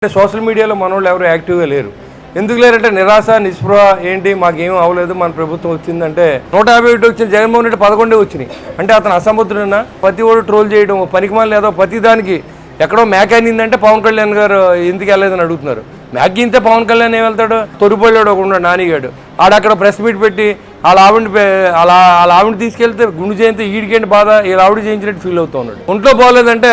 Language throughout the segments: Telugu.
సోషల్ మీడియాలో మనోళ్ళు ఎవరు యాక్టివ్గా లేరు. ఎందుకు లేరంటే నిరాశ నిస్పృహ ఏంటి మాకేం అవ్వలేదు, మన ప్రభుత్వం వచ్చిందంటే 151 వచ్చిన జగన్మోహన్ రెడ్డి 11 వచ్చినాయి అంటే అతను అసమర్థుడన్నా. ప్రతి ఓడు ట్రోల్ చేయడం పనికిమాలి లేదో ప్రతి దానికి ఎక్కడో మ్యాక్ అయిందంటే పవన్ కళ్యాణ్ గారు ఎందుకు వెళ్ళలేదని అడుగుతున్నారు. మ్యాక్ ఇంతే పవన్ కళ్యాణ్ ఏం వెళ్తాడు? తొరిపోయాడు ఒక ఉన్నాడు నానిగాడు ఆడక్కడ ప్రెస్ మీట్ పెట్టి వాళ్ళ ఆవిడ తీసుకెళ్తే గుండు చేయంతే ఈడికేంటి బాధ, వీళ్ళ ఆవిడ చేయించినట్టు ఫీల్ అవుతూ ఉన్నాడు. ఒంట్లో బాగోలేదంటే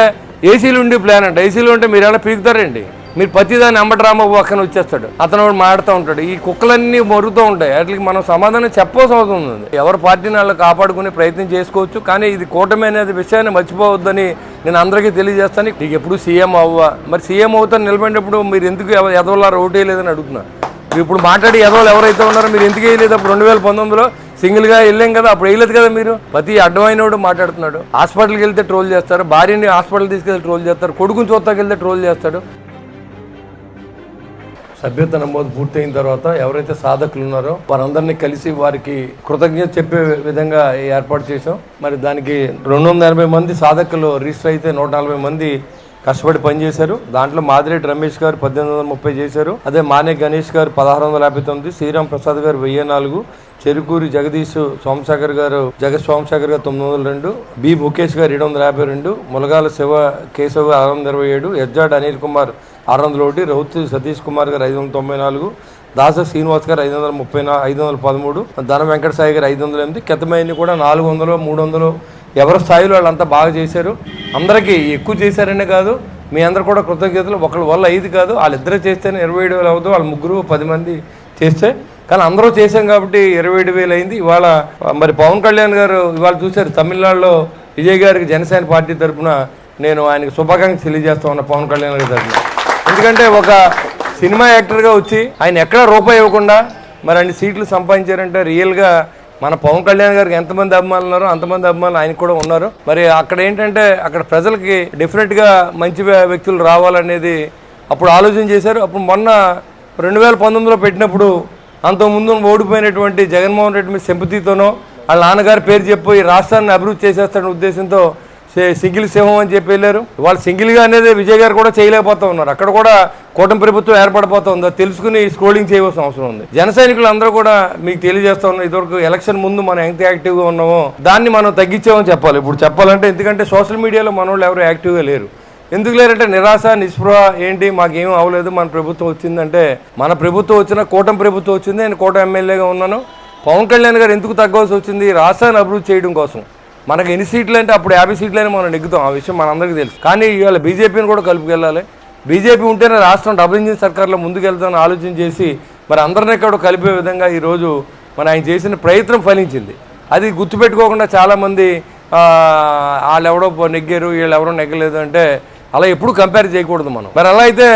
ఏసీలు ఉండి ప్లాన్ అంట. ఏసీలు ఉంటే మీరు ఎలా పీకుతారండి? మీరు ప్రతిదాన్ని అంబటరామ పక్కన వచ్చేస్తాడు, అతను మాడుతూ ఉంటాడు. ఈ కుక్కలన్నీ మరుగుతూ ఉంటాయి. వాటికి మనం సమాధానం చెప్పవలసిన అవసరం ఉంది. ఎవరి పార్టీని వాళ్ళు కాపాడుకునే ప్రయత్నం చేసుకోవచ్చు, కానీ ఇది కూటమి అనేది విషయాన్ని మర్చిపోవద్దని నేను అందరికీ తెలియజేస్తాను. నీకు ఎప్పుడు సీఎం అవ్వా, మరి సీఎం అవుతాను నిలబడినప్పుడు మీరు ఎందుకు ఎదవలారు ఓటు వేయలేదని అడుగుతున్నారు. ఇప్పుడు మాట్లాడి ఎదవలు ఎవరైతే ఉన్నారో మీరు ఎందుకు వేయలేదు? అప్పుడు 2019లో సింగిల్గా వెళ్ళాం కదా, అప్పుడు వేయలేదు కదా మీరు. ప్రతి అడ్డమైనోడు మాట్లాడుతున్నాడు. హాస్పిటల్కి వెళ్తే ట్రోల్ చేస్తారు, భార్యని హాస్పిటల్ తీసుకెళ్తే ట్రోల్ చేస్తారు, కొడుకుని చూస్తాకి వెళ్తే ట్రోల్ చేస్తాడు. సభ్యత నమోదు పూర్తయిన తర్వాత ఎవరైతే సాధకులు ఉన్నారో వారందరినీ కలిసి వారికి కృతజ్ఞత చెప్పే విధంగా ఏర్పాటు చేసాం. మరి దానికి 280 మంది సాధకులు రిజిస్టర్ అయితే 140 మంది కష్టపడి పనిచేశారు. దాంట్లో మాదిరెడ్డి రమేష్ గారు 1830 చేశారు. అదే మానే గణేష్ గారు 1659, శ్రీరామ్ ప్రసాద్ గారు 1004, చెరుకూరి జగదీష్ సోమశేఖర్ గారు 902, బి ముఖేష్ గారు 752, ములగాల శివ కేశవ్ 627, ఎజ్జాడ్ అనిల్ కుమార్ 601, రౌత్ సతీష్ కుమార్ గారు 594, దాస శ్రీనివాస్ గారు 513, ధన వెంకట సాయి గారు 508, కెతమైని కూడా 400, 300 ఎవరి స్థాయిలో వాళ్ళంతా బాగా చేశారు. అందరికీ ఎక్కువ చేశారనే కాదు, మీ అందరు కూడా కృతజ్ఞతలు. ఒకళ్ళ వల్ల 5 కాదు, వాళ్ళిద్దరే చేస్తేనే 27,000 అవుతుంది. వాళ్ళ ముగ్గురు 10 మంది చేస్తే, కానీ అందరూ చేశాం కాబట్టి 27,000 అయింది. ఇవాళ మరి పవన్ కళ్యాణ్ గారు ఇవాళ చూశారు తమిళనాడులో విజయ్ గారికి జనసేన పార్టీ తరఫున నేను ఆయనకు శుభాకాంక్షలు తెలియజేస్తా ఉన్నా పవన్ కళ్యాణ్ గారి తరఫున. ఎందుకంటే ఒక సినిమా యాక్టర్గా వచ్చి ఆయన ఎక్కడ రూపాయి ఇవ్వకుండా మరి అన్ని సీట్లు సంపాదించారంటే రియల్గా మన పవన్ కళ్యాణ్ గారికి ఎంతమంది అభిమానులు ఉన్నారో అంతమంది అభిమానులు ఆయనకు కూడా ఉన్నారు. మరి అక్కడ ఏంటంటే అక్కడ ప్రజలకి డెఫినెట్గా మంచి వ్యక్తులు రావాలనేది అప్పుడు ఆలోచన చేశారు. అప్పుడు మొన్న 2019లో పెట్టినప్పుడు అంతకుముందు ఓడిపోయినటువంటి జగన్మోహన్ రెడ్డి మీద సింపతితోనో వాళ్ళ నాన్నగారి పేరు చెప్పి రాష్ట్రాన్ని అభివృద్ధి చేసేస్తాడనే ఉద్దేశంతో సింగిల్ సింహం అని చెప్పి వెళ్ళారు. వాళ్ళు సింగిల్గా అనేది విజయ్ గారు కూడా చేయలేకపోతా ఉన్నారు. అక్కడ కూడా కూటమి ప్రభుత్వం ఏర్పడిపోతా ఉందో తెలుసుకుని స్క్రోలింగ్ చేయవలసిన అవసరం ఉంది. జన సైనికులు అందరూ కూడా మీకు తెలియజేస్తా ఉన్నాం, ఇదివరకు ఎలక్షన్ ముందు మనం ఎంత యాక్టివ్గా ఉన్నామో దాన్ని మనం తగ్గించామని చెప్పాలి. ఇప్పుడు చెప్పాలంటే ఎందుకంటే సోషల్ మీడియాలో మనోళ్ళు ఎవరు యాక్టివ్గా లేరు. ఎందుకు లేరంటే నిరాశ నిస్పృహ ఏంటి మాకేం అవ్వలేదు, మన ప్రభుత్వం వచ్చిందంటే మన ప్రభుత్వం వచ్చిన కూటమి ప్రభుత్వం వచ్చింది. నేను కూటమి ఎమ్మెల్యేగా ఉన్నాను. పవన్ కళ్యాణ్ గారు ఎందుకు తగ్గవలసి వచ్చింది? రాష్ట్రాన్ని అభివృద్ధి చేయడం కోసం. మనకు ఎన్ని సీట్లు అంటే అప్పుడు 50 సీట్లని మనం నెగ్గుతాం, ఆ విషయం మనందరికీ తెలుసు. కానీ ఇవాళ బీజేపీని కూడా కలుపుకెళ్ళాలి. బీజేపీ ఉంటేనే రాష్ట్రం డబుల్ ఇంజిన్ సర్కార్లో ముందుకెళ్తామని ఆలోచన చేసి మరి అందరినీ కూడా కలిపే విధంగా ఈరోజు మరి ఆయన చేసిన ప్రయత్నం ఫలించింది. అది గుర్తుపెట్టుకోకుండా చాలామంది వాళ్ళు ఎవడో నెగ్గారు వీళ్ళు ఎవరో నెగ్గలేదు అంటే అలా ఎప్పుడు కంపేర్ చేయకూడదు మనం. మరి అలా అయితే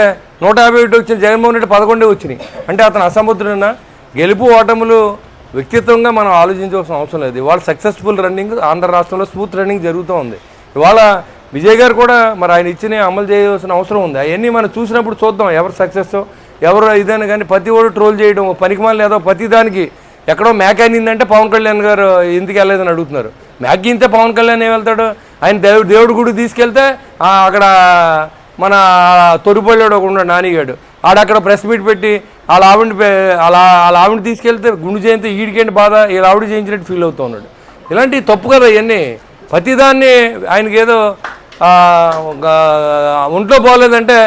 151 వచ్చిన జగన్మోహన్ రెడ్డి 11 వచ్చినాయి అంటే అతను అసమర్థుడన్నా. గెలుపు ఓటములు వ్యక్తిత్వంగా మనం ఆలోచించవలసిన అవసరం లేదు. ఇవాళ సక్సెస్ఫుల్ రన్నింగ్ ఆంధ్ర రాష్ట్రంలో స్మూత్ రన్నింగ్ జరుగుతూ ఉంది. ఇవాళ విజయ్ గారు కూడా మరి ఆయన ఇచ్చిన అమలు చేయవలసిన అవసరం ఉంది. అవన్నీ మనం చూసినప్పుడు చూద్దాం ఎవరు సక్సెస్ ఎవరు ఇదని. కానీ ప్రతి ఓడు ట్రోల్ చేయడం పనికిమాలి లేదో ప్రతి దానికి ఎక్కడో మ్యాక్ అయిందంటే పవన్ కళ్యాణ్ గారు ఎందుకు వెళ్ళలేదని అడుగుతున్నారు. మ్యాక్ ఇంతే పవన్ కళ్యాణ్ ఏం వెళ్తాడు? ఆయన దేవుడి గుడికి తీసుకెళ్తే అక్కడ మన తొరిపోయాడు ఒక ఉన్నాడు నానిగాడు ఆడక్కడ ప్రెస్ మీట్ పెట్టి వాళ్ళ ఆవిడ తీసుకెళ్తే గుండు చేయంతే ఈడికేంటి బాధ, వీళ్ళ ఆవిడ చేయించినట్టు ఫీల్ అవుతూ ఉన్నాడు. ఇలాంటివి తప్పు కదా ఇవన్నీ. ప్రతిదాన్ని ఆయనకి ఏదో ఒంట్లో బాగోలేదంటే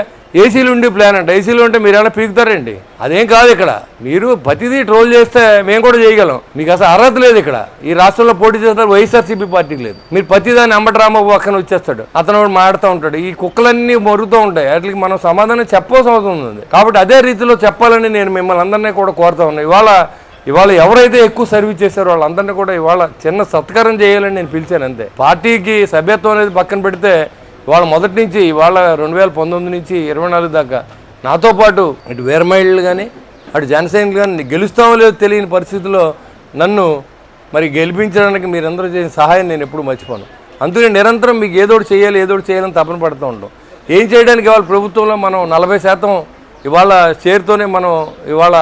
ఏసీలు ఉండి ప్లాన్ అంట. ఏసీలు ఉంటే మీరు ఎలా పీకుతారండి? అదేం కాదు. ఇక్కడ మీరు ప్రతిదీ ట్రోల్ చేస్తే మేము కూడా చేయగలం. మీకు అసలు అర్హత లేదు. ఇక్కడ ఈ రాష్ట్రంలో పోటీ చేస్తారు వైఎస్ఆర్సీపీ పార్టీకి లేదు. మీరు ప్రతిదాన్ని అంబటరామ పక్కన వచ్చేస్తాడు, అతను మాడుతూ ఉంటాడు. ఈ కుక్కలన్నీ మరుగుతూ ఉంటాయి. వాటికి మనం సమాధానం చెప్పవలసిన అవసరం ఉంది. కాబట్టి అదే రీతిలో చెప్పాలని నేను మిమ్మల్ని అందరినీ కూడా కోరుతా ఉన్నాను. ఇవాళ ఎవరైతే ఎక్కువ సర్వీస్ చేశారో వాళ్ళందరినీ కూడా ఇవాళ చిన్న సత్కారం చేయాలని నేను పిలిచాను అంతే. పార్టీకి సభ్యత్వం అనేది పక్కన పెడితే ఇవాళ మొదటి నుంచి ఇవాళ 2019 నుంచి 24 దాకా నాతో పాటు ఇటు వీరమహిళలు కానీ అటు జనసైనికులు కానీ గెలుస్తామో లేదో తెలియని పరిస్థితుల్లో నన్ను మరి గెలిపించడానికి మీరందరూ చేసిన సహాయం నేను ఎప్పుడు మర్చిపోను. అందుకని నిరంతరం మీకు ఏదోటి చేయాలని తపన పడుతూ ఉంటాం. ఏం చేయడానికి ఇవాళ ప్రభుత్వంలో మనం 40% ఇవాళ షేర్తోనే మనం ఇవాళ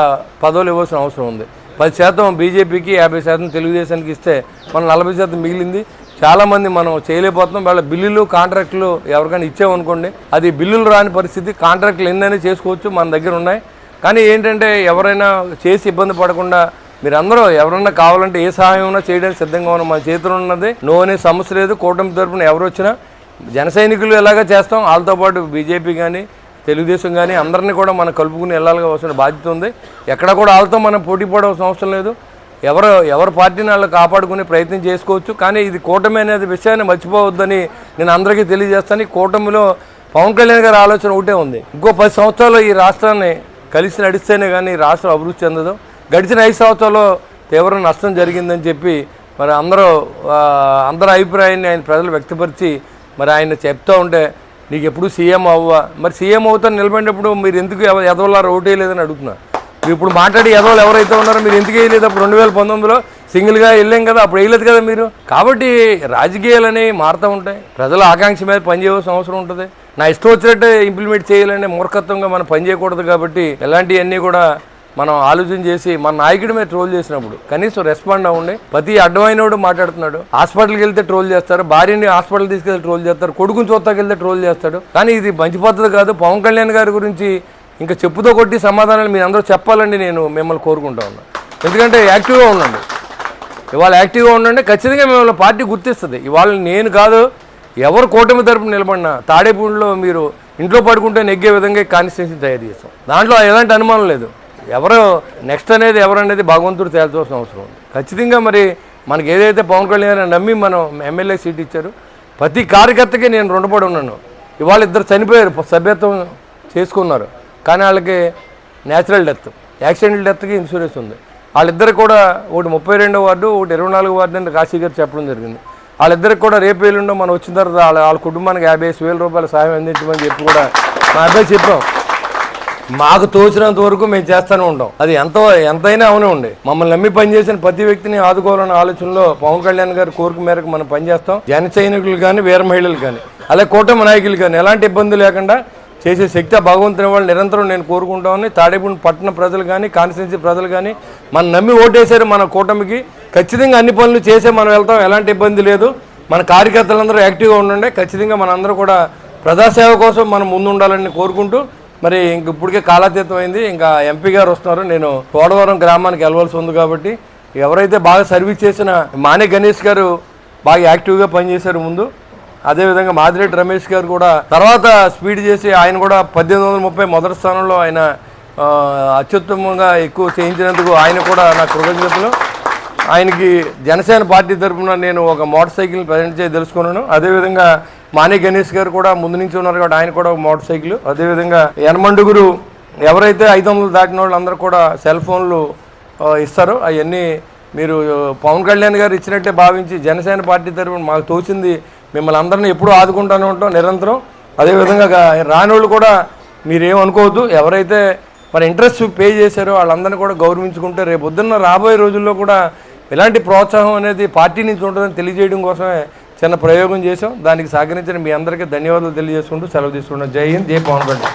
పదవులు ఇవ్వాల్సిన అవసరం ఉంది. 10% బీజేపీకి 50% తెలుగుదేశానికి ఇస్తే మనం 40% మిగిలింది. చాలామంది మనం చేయలేకపోతున్నాం. వాళ్ళ బిల్లులు కాంట్రాక్టులు ఎవరికైనా ఇచ్చామనుకోండి, అది బిల్లులు రాని పరిస్థితి. కాంట్రాక్టులు ఎన్నైనా చేసుకోవచ్చు, మన దగ్గర ఉన్నాయి. కానీ ఏంటంటే ఎవరైనా చేసి ఇబ్బంది పడకుండా మీరందరూ ఎవరన్నా కావాలంటే ఏ సహాయం ఉన్నా చేయడానికి సిద్ధంగా ఉన్నాం. మన చేతిలో ఉన్నది నో అనే సమస్య లేదు. కూటమి తరపున ఎవరు వచ్చినా జన సైనికులు ఎలాగా చేస్తాం, వాళ్ళతో పాటు బీజేపీ కానీ తెలుగుదేశం కానీ అందరినీ కూడా మనం కలుపుకుని వెళ్ళాల్సిన బాధ్యత ఉంది. ఎక్కడ కూడా వాళ్ళతో మనం పోటీ పడవలసిన అవసరం లేదు. ఎవరి పార్టీని వాళ్ళు కాపాడుకునే ప్రయత్నం చేసుకోవచ్చు. కానీ ఇది కూటమి అనేది విషయాన్ని మర్చిపోవద్దని నేను అందరికీ తెలియజేస్తాను. ఈ కూటమిలో పవన్ కళ్యాణ్ గారి ఆలోచన ఒకటే ఉంది. ఇంకో 10 సంవత్సరాలు ఈ రాష్ట్రాన్ని కలిసి నడిస్తేనే కానీ రాష్ట్రం అభివృద్ధి చెందదు. గడిచిన 5 సంవత్సరాల్లో తీవ్ర నష్టం జరిగిందని చెప్పి మరి అందరి అభిప్రాయాన్ని ఆయన ప్రజలు వ్యక్తపరిచి మరి ఆయన చెప్తూ ఉంటే నీకు ఎప్పుడు సీఎం అవ్వా, మరి సీఎం అవుతాను నిలబడినప్పుడు మీరు ఎందుకు ఎదవలారు ఓటు వేయలేదని అడుగుతున్నా. మీరు ఇప్పుడు మాట్లాడి ఎదవలు ఎవరైతే ఉన్నారో మీరు ఎందుకు వేయలేదు? అప్పుడు 2019లో సింగిల్గా వెళ్ళాం కదా, అప్పుడు వేయలేదు కదా మీరు. కాబట్టి రాజకీయాలని మారుతూ ఉంటాయి. ప్రజల ఆకాంక్ష మీద పనిచేయాల్సిన అవసరం ఉంటుంది. నా ఇష్టం వచ్చినట్టే ఇంప్లిమెంట్ చేయాలనే మూర్ఖత్వంగా మనం పనిచేయకూడదు. కాబట్టి ఇలాంటివన్నీ కూడా మనం ఆలోచన చేసి మన నాయకుడి మీద ట్రోల్ చేసినప్పుడు కనీసం రెస్పాండ్ అవ్వండి. ప్రతి అడ్డమైనోడు మాట్లాడుతున్నాడు. హాస్పిటల్కి వెళ్తే ట్రోల్ చేస్తారు, భార్యని హాస్పిటల్ తీసుకెళ్తే ట్రోల్ చేస్తారు, కొడుకుని చూస్తాకి వెళ్తే ట్రోల్ చేస్తాడు. కానీ ఇది మంచి పద్ధతి కాదు. పవన్ కళ్యాణ్ గారి గురించి ఇంకా చెప్పుతో కొట్టి సమాధానాలు మీరు అందరూ చెప్పాలండి నేను మిమ్మల్ని కోరుకుంటా ఉన్నాను. ఎందుకంటే యాక్టివ్గా ఉండండి. ఇవాళ యాక్టివ్గా ఉండండి. ఖచ్చితంగా మిమ్మల్ని పార్టీ గుర్తిస్తుంది. ఇవాళ నేను కాదు, ఎవరు కూటమి తరపున నిలబడినా తాడేపూడిలో మీరు ఇంట్లో పడుకుంటే నెగ్గే విధంగా కాన్స్టిట్యూన్సీ తయారు చేస్తాం. దాంట్లో ఎలాంటి అనుమానం లేదు. ఎవరు నెక్స్ట్ అనేది ఎవరనేది భగవంతుడు తేల్చాల్సిన అవసరం ఉంది. ఖచ్చితంగా మరి మనకి ఏదైతే పవన్ కళ్యాణ్ నమ్మి మనం ఎమ్మెల్యే సీట్ ఇచ్చారు, ప్రతి కార్యకర్తకి నేను రుణపడి ఉన్నాను. ఇవాళ 2 చనిపోయారు, సభ్యత్వం చేసుకున్నారు. కానీ వాళ్ళకి న్యాచురల్ డెత్, యాక్సిడెంటల్ డెత్కి ఇన్సూరెన్స్ ఉంది. వాళ్ళిద్దరు కూడా ఒకటి 32వ వార్డు, ఒకటి 24వ వార్డు అని కాశీ గారు చెప్పడం జరిగింది. వాళ్ళిద్దరికి కూడా రేపు ఎల్లుండో మనం వచ్చిన తర్వాత వాళ్ళ కుటుంబానికి 55,000 రూపాయల సాయం అందించమని చెప్పి కూడా మా అబ్బాయి చెప్పాం. మాకు తోచినంత వరకు మేము చేస్తూనే ఉంటాం. అది ఎంతైనా అవునే ఉండే. మమ్మల్ని నమ్మి పనిచేసిన ప్రతి వ్యక్తిని ఆదుకోవాలన్న ఆలోచనలో పవన్ కళ్యాణ్ గారి కోరిక మేరకు మనం పనిచేస్తాం. జన సైనికులు కానీ వీర మహిళలు కానీ అలాగే కూటమి నాయకులు కానీ ఎలాంటి ఇబ్బంది లేకుండా చేసే శక్తి భగవంతుని వాళ్ళు నిరంతరం నేను కోరుకుంటామని తాడేపూడి పట్టణ ప్రజలు కానీ కాన్స్టిట్యున్సీ ప్రజలు కానీ మనం నమ్మి ఓటేశారు. మన కూటమికి ఖచ్చితంగా అన్ని పనులు చేసే మనం వెళ్తాం. ఎలాంటి ఇబ్బంది లేదు. మన కార్యకర్తలందరూ యాక్టివ్గా ఉండండి. ఖచ్చితంగా మనందరూ కూడా ప్రజాసేవ కోసం మనం ముందుండాలని కోరుకుంటూ మరి ఇంక ఇప్పటికే కాలాతీతం అయింది. ఇంకా ఎంపీ గారు వస్తున్నారు. నేను తోడవరం గ్రామానికి వెళ్ళవలసి ఉంది. కాబట్టి ఎవరైతే బాగా సర్వీస్ చేసిన మానే గణేష్ గారు బాగా యాక్టివ్గా పనిచేశారు ముందు, అదేవిధంగా మాదిరెడ్డి రమేష్ గారు కూడా తర్వాత స్పీడ్ చేసి ఆయన కూడా 1830 మొదటి స్థానంలో ఆయన అత్యుత్తమంగా ఎక్కువ చేయించినందుకు ఆయన కూడా నా కృతజ్ఞతలు. ఆయనకి జనసేన పార్టీ తరఫున నేను ఒక మోటార్ సైకిల్ని ప్రజెంట్ చేసి తెలుసుకున్నాను. అదేవిధంగా మానే గణేష్ గారు కూడా ముందు నుంచి ఉన్నారు కాబట్టి ఆయన కూడా ఒక మోటార్ సైకిల్. అదేవిధంగా యనమండుగురు ఎవరైతే 500 దాటిన వాళ్ళందరూ కూడా సెల్ ఫోన్లు ఇస్తారో అవన్నీ మీరు పవన్ కళ్యాణ్ గారు ఇచ్చినట్టే భావించి జనసేన పార్టీ తరఫున మాకు తోచింది మిమ్మల్ని అందరినీ ఎప్పుడూ ఆదుకుంటూనే ఉంటాం నిరంతరం. అదేవిధంగా రానోళ్ళు కూడా మీరేమనుకోవద్దు. ఎవరైతే మరి ఇంట్రెస్ట్ పే చేశారో వాళ్ళందరినీ కూడా గౌరవించుకుంటే రేపు పొద్దున్న రాబోయే రోజుల్లో కూడా ఇలాంటి ప్రోత్సాహం అనేది పార్టీ నుంచి ఉంటుందని తెలియజేయడం కోసమే చిన్న ప్రయోగం చేసాం. దానికి సహకరించిన మీ అందరికీ ధన్యవాదాలు తెలియజేసుకుంటూ సెలవు తీసుకుంటాం. జై హింద్, జై పవన్ కళ్యాణ్.